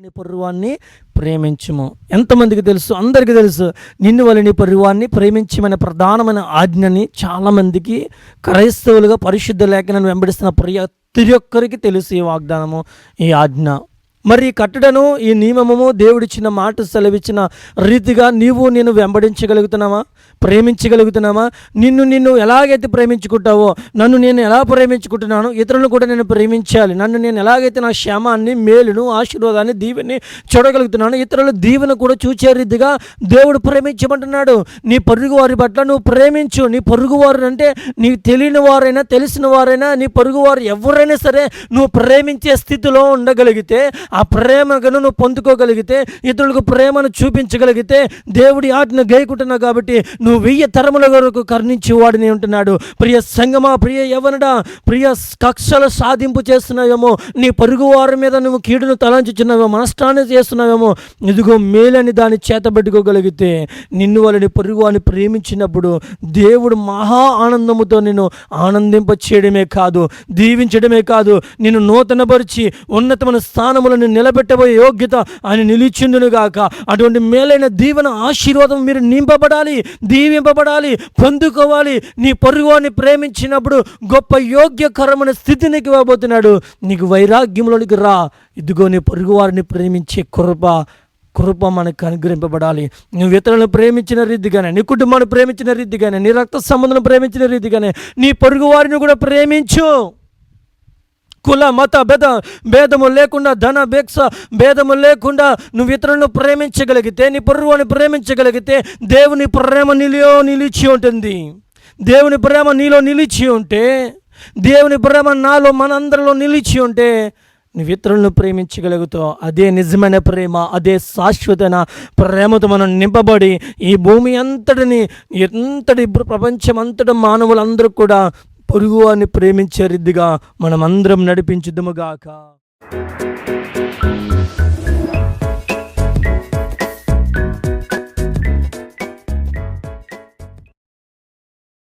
నీ పొరుగువాన్ని ప్రేమించుము. ఎంతమందికి తెలుసు? అందరికీ తెలుసు. నిన్ను వలె నీ పొరుగువాన్ని ప్రేమించమనే ప్రధానమైన ఆజ్ఞని చాలామందికి క్రైస్తవులుగా పరిశుద్ధ లేఖనాన్ని వెంబడిస్తున్న ప్రతి ఒక్కరికి తెలుసు ఈ వాగ్దానము, ఈ ఆజ్ఞ. మరి కట్టడను ఈ నియమము దేవుడిచ్చిన మాట సెలవిచ్చిన రీతిగా నీవు నేను వెంబడించగలుగుతున్నావా? ప్రేమించగలుగుతున్నామా? నిన్ను ఎలాగైతే ప్రేమించుకుంటావో, నన్ను నేను ఎలా ప్రేమించుకుంటున్నాను, ఇతరులను కూడా నేను ప్రేమించాలి. నన్ను నేను ఎలాగైతే నా క్షేమాన్ని, మేలును, ఆశీర్వాదాన్ని, దీవెని చూడగలుగుతున్నాను, ఇతరుల దీవెన కూడా చూచే రీతిగా దేవుడు ప్రేమించమంటున్నాడు. నీ పొరుగు వారి పట్ల నువ్వు ప్రేమించు. నీ పొరుగు వారు అంటే నీకు తెలియని వారైనా తెలిసిన వారైనా, నీ పొరుగు వారు ఎవరైనా సరే నువ్వు ప్రేమించే స్థితిలో ఉండగలిగితే, ఆ ప్రేమను నువ్వు పొందుకోగలిగితే, ఇతరులకు ప్రేమను చూపించగలిగితే, దేవుడి ఆజ్ఞ గైకుంటున్నావు కాబట్టి నువ్వు 1000 తరముల వరకు కరుణించి వాడిని ఉంటున్నాడు. ప్రియ సంగమా, ప్రియ యవనుడా, ప్రియ కక్షలు సాధింపు చేస్తున్నావేమో, నీ పొరుగు వారి మీద నువ్వు కీడును తలంచుచున్నావేమో, నష్టాన్ని చేస్తున్నావేమో, ఇదిగో మేలని దాన్ని చేతబెట్టుకోగలిగితే, నిన్ను వాళ్ళని పొరుగు వారిని ప్రేమించినప్పుడు దేవుడు మహా ఆనందముతో నిన్ను ఆనందింప చేయడమే కాదు, దీవించడమే కాదు, నిన్ను నూతనపరిచి ఉన్నతమైన స్థానములను నిలబెట్టబోయే యోగ్యత ఆయన నిలిచిందును గాక. అటువంటి మేలైన దీవెన, ఆశీర్వాదం మీరు నింపబడాలి, దీవింపబడాలి, పొందుకోవాలి. నీ పొరుగువాన్ని ప్రేమించినప్పుడు గొప్ప యోగ్యకరమైన స్థితి నీకు ఇవ్వబోతున్నాడు. నీకు వైరాగ్యంలోనికి రా. ఇదిగో నీ పొరుగువారిని ప్రేమించే కృప మనకు అనుగ్రహింపబడాలి. నువ్వు ఇతరులను ప్రేమించిన రీతిగానే, నీ కుటుంబాన్ని ప్రేమించిన రీతిగానే, నీ రక్త సంబంధం ప్రేమించిన రీతిగానే నీ పొరుగు వారిని కూడా ప్రేమించు. కుల మత భేదము లేకుండా, ధన భేక్ష భేదము లేకుండా నువ్వు ఇతరులను ప్రేమించగలిగితే, నీ పొరుగువారిని ప్రేమించగలిగితే, దేవుని ప్రేమ నీలో నిలిచి ఉంటుంది. దేవుని ప్రేమ నీలో నిలిచి ఉంటే, దేవుని ప్రేమ నాలో మనందరిలో నిలిచి ఉంటే, నువ్వు ఇతరులను ప్రేమించగలుగుతావు. అదే నిజమైన ప్రేమ, అదే శాశ్వతమైన ప్రేమతో మనం నింపబడి ఈ భూమి ఎంతటి ప్రపంచం అంతటి మానవులందరూ కూడా పొరుగువారిని ప్రేమించే రీతిగా మనం అందరం నడిపించుదుముగాక.